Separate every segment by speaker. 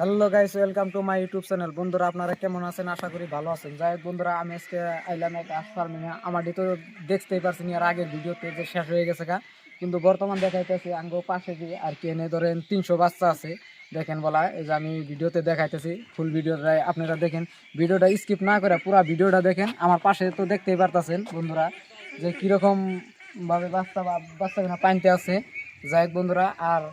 Speaker 1: Hello guys, welcome to my YouTube channel. বন্ধুরা আপনারা কেমন আছেন? আশা করি ভালো আছেন। যাই হোক বন্ধুরা, আমি আজকে আইলাম এক হাঁস ফার্মিংয়ে। আমার তো দেখতেই পারছেন আর আগের ভিডিওতে যে শেষ হয়ে গেছে গা, কিন্তু বর্তমান দেখাইতেছি আঙ্গো পাশে দিয়ে আর কি এনে ধরেন 300 বাচ্চা আছে। দেখেন বলা এই যে আমি ভিডিওতে দেখাইতেছি, ফুল ভিডিওটা আপনারা দেখেন, ভিডিওটা স্কিপ না করে পুরো ভিডিওটা দেখেন। আমার পাশে তো দেখতেই পারতেছেন বন্ধুরা যে কীরকম ভাবে বাচ্চাগুলো পানিতে আছে। যাই হোক বন্ধুরা, আর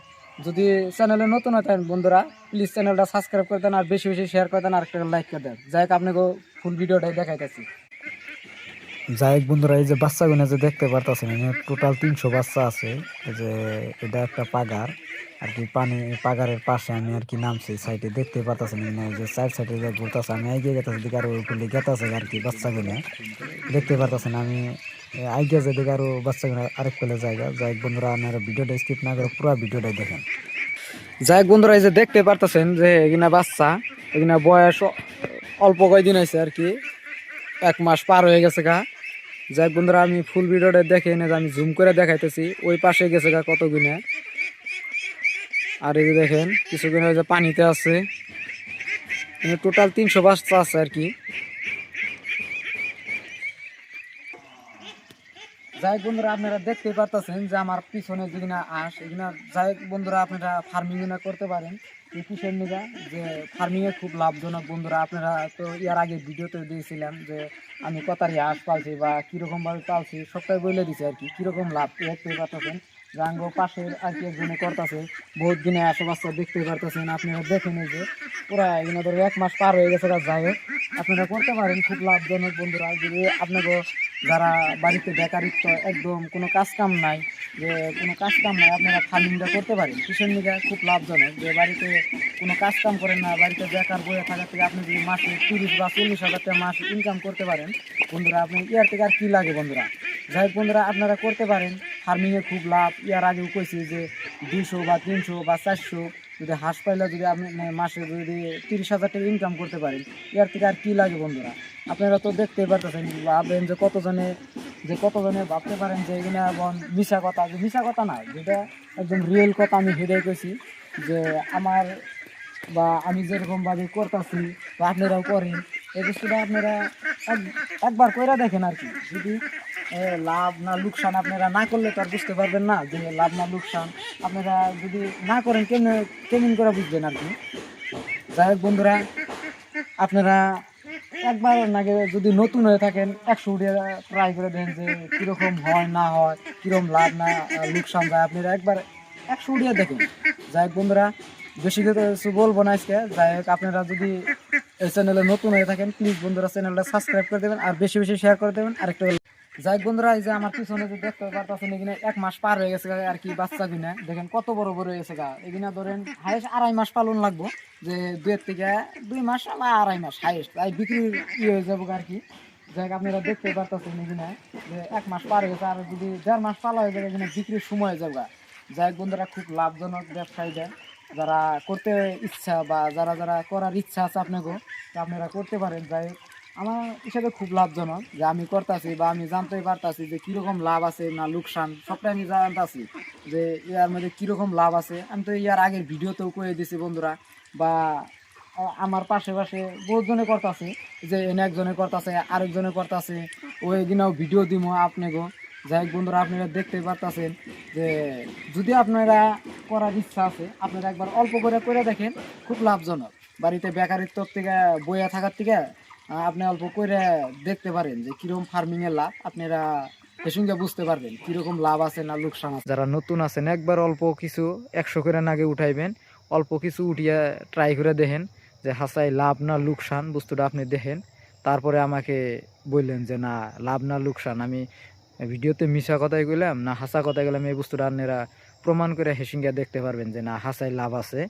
Speaker 1: যদি চ্যানেলে নতুন হতেন বন্ধুরা, প্লিজ চ্যানেলটা সাবস্ক্রাইব করে দেন আর বেশি বেশি শেয়ার করে দেন আর একটা লাইক করে দেন। যাই হোক আপনাকে ফুল ভিডিওটাই দেখাইতেছি। যাই হোক বন্ধুরা, এই যে বাচ্চাগুলো যে দেখতে পারতেছেন, টোটাল 300 বাচ্চা আছে। এই যে এটা একটা পাগার আর কি, পাগারের পাশে আমি আর কি নামছি। সাইডে দেখতে পারতেছেন যে সাইড সাইডে যে ঘুরতেছে, আমি এগিয়ে গেতেছি দিকে আরো উপরে গেতেছে আর কি। বাচ্চাগুলো দেখতে পারতেছেন, আমি আইডিয়া যে দিকে আরো বাচ্চাগুলো আরেক পেলে জায়গা। যাই হোক বন্ধুরা, আপনারা ভিডিওটা স্কিপ না করে পুরো ভিডিওটাই দেখেন। যাই হোক বন্ধুরা, এই যে দেখতে পারতেছেন যে এগুলা বাচ্চা, এগুলা বয়স অল্প কয়দিন হয়েছে আর কি, 1 মাস পার হয়ে গেছে গা। যাই হোক বন্ধুরা, আমি ফুল ভিডিওটা দেখে এনে আমি জুম করে দেখাইতেছি। ওই পাশে গেছে গা কত গুণে, আর এই যে দেখেন কিছু গুণে যে পানিতে আছে। টোটাল 300 বাচ্চা আছে আর কি। যাই হোক বন্ধুরা, আপনারা দেখতে পারতেছেন যে আমার পিছনে যেগুলা আঁশ, এগুলা যাই হোক বন্ধুরা, আপনারা ফার্মিং করতে পারেন এই কিসের নিগা, যে ফার্মিংয়ে খুব লাভজনক। বন্ধুরা আপনারা তো ইয়ার আগে ভিডিওতে দিয়েছিলাম যে আমি কতারি হাঁস পালছি বা কীরকমভাবে পালছি, সবটাই বলে দিছি আর কি, কীরকম লাভ দেখতে পারতেছেন। রাঙ্গো পাশের আর কি একজনে করতেছে, বহুত দিনে আশেপাশে দেখতে পারতেছেন। আপনারা দেখেন এই যে পুরা এগুলো ধরো 1 মাস পার হয়ে গেছে। যাই হোক আপনারা করতে পারেন, খুব লাভজনক বন্ধুরা। যদি আপনাকে যারা বাড়িতে বেকারিত্ব, একদম কোনো কাজ কাম নাই, যে কোনো কাজ কাম নাই, আপনারা ফার্মিংটা করতে পারেন। কিসের নিকে খুব লাভজনক, যে বাড়িতে কোনো কাজ কাম করেন না, বাড়িতে বেকার বয়ে থাকার থেকে আপনি যদি মাসে 30 বা 40 হাজার টাকা মাস ইনকাম করতে পারেন বন্ধুরা, আপনি ইয়ার থেকে আর কী লাগে বন্ধুরা। যাই হোক বন্ধুরা, আপনারা করতে পারেন, ফার্মিংয়ে খুব লাভ। ইয়ার আগেও কইছি যে 200 বা 300 বা 400 যদি হাঁস পাইলে যদি আপনি মাসে যদি 30,000 টাকা ইনকাম করতে পারেন, ইয়ার থেকে আর কী লাগে বন্ধুরা। আপনারা তো দেখতেই পারতেছেন, ভাবেন যে কতজনে ভাবতে পারেন যে এগুলো এখন মিশা কথা। যে মিশা কথা না, যেটা একদম রিয়েল কথা আমি হেঁটেই কইছি, যে আমার বা আমি যেরকমভাবে করতেছি বা আপনারাও করেন, এই বস্তুটা আপনারা একবার কইরা দেখেন আর কি। যদি লাভ না লোকসান আপনারা না করলে তো আর বুঝতে পারবেন না যে লাভ না লোকসান। আপনারা যদি না করেন কেমন করে বুঝবেন আর কি। যাই হোক বন্ধুরা, আপনারা একবার নাকি যদি নতুন হয়ে থাকেন 100 ট্রাই করে দেন যে কীরকম হয় না হয়, কীরকম লাভ না লোকসান যায়, আপনারা একবার 100 দেখেন। যাই হোক বন্ধুরা, বেশি কিছু বলবো না আজকে। যাই হোক আপনারা যদি এই চ্যানেলে নতুন হয়ে থাকেন, প্লিজ বন্ধুরা চ্যানেলটা সাবস্ক্রাইব করে দেবেন আর বেশি বেশি শেয়ার করে দেবেন। আরেকটা যাই হোক বন্ধুরা, এই যে আমার পিছনে যে দেখতে পারতেছেন, এখানে 1 মাস পার হয়ে গেছে আর কি। বাচ্চা কিনা দেখেন কত বড় বড় হয়ে গেছে গা। এখানে ধরেন হাইস্ট 2.5 মাস পালন লাগবো, যে 2 মাস বা 2.5 মাস হাইস্ট, তাই বিক্রি হয়ে যাবো আর কি। যাই হোক আপনারা দেখতে পারতেছেন এখানে যে 1 মাস পার হয়ে গেছে, আর যদি 1.5 মাস পালা হয়ে যাবে এখানে বিক্রির সময় হয়ে যাবে। যাই হোক বন্ধুরা, খুব লাভজনক ব্যবসায়ীদের যারা করতে ইচ্ছা বা যারা যারা করার ইচ্ছা আছে আপনাকেও, আপনারা করতে পারেন। যাই হোক আমার হিসাবে খুব লাভজনক, যে আমি করতেছি বা আমি জানতেই পারতাছি যে কীরকম লাভ আছে না লোকসান, সবটাই আমি জানতাছি যে ইয়ার মধ্যে কীরকম লাভ আছে। আমি তো ইয়ার আগের ভিডিওতেও করে দিছি বন্ধুরা, বা আমার পাশে বহুত জনে করতেছে, যে এনে একজনে করতেছে, আরেকজনে করতেছে, ওই দিনও ভিডিও দিব আপনাকেও। যাই হোক বন্ধুরা, আপনারা দেখতে পারতেছেন যে যদি আপনারা করার ইচ্ছা আছে, আপনারা একবার অল্প করে দেখেন, খুব লাভজনক। বাড়িতে বেকারিত্ব থেকে বইয়া থাকার থেকে আপনি অল্প করে দেখতে পারেন যে কিরকম ফার্মিংয়ের লাভ। আপনারা এর সঙ্গে বুঝতে পারবেন কিরকম লাভ আছে না লোকসান আছে। যারা নতুন আছেন একবার অল্প কিছু 100 করে নাগে উঠাইবেন, অল্প কিছু উঠিয়ে ট্রাই করে দেখেন যে হাসাই লাভ না লোকসান, বস্তুটা আপনি দেখেন, তারপরে আমাকে বললেন যে না লাভ না লোকসান, আমি ভিডিওতে মিশা কথাই কইলাম না হাসা কথাই গেলাম, এই বস্তুটা আপনারা প্রমাণ করে হেসিঙ্গা দেখতে পারবেন যে না হাসাই লাভ আছে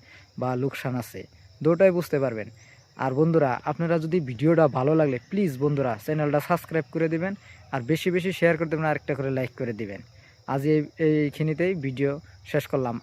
Speaker 1: বা লোকসান আছে, দুটোই বুঝতে পারবেন। আর বন্ধুরা, আপনারা যদি ভিডিওটা ভালো লাগলে প্লিজ বন্ধুরা চ্যানেলটা সাবস্ক্রাইব করে দিবেন আর বেশি বেশি শেয়ার করে দেবেন, আরেকটা করে লাইক করে দিবেন। আজ এইখানিতেই ভিডিও শেষ করলাম।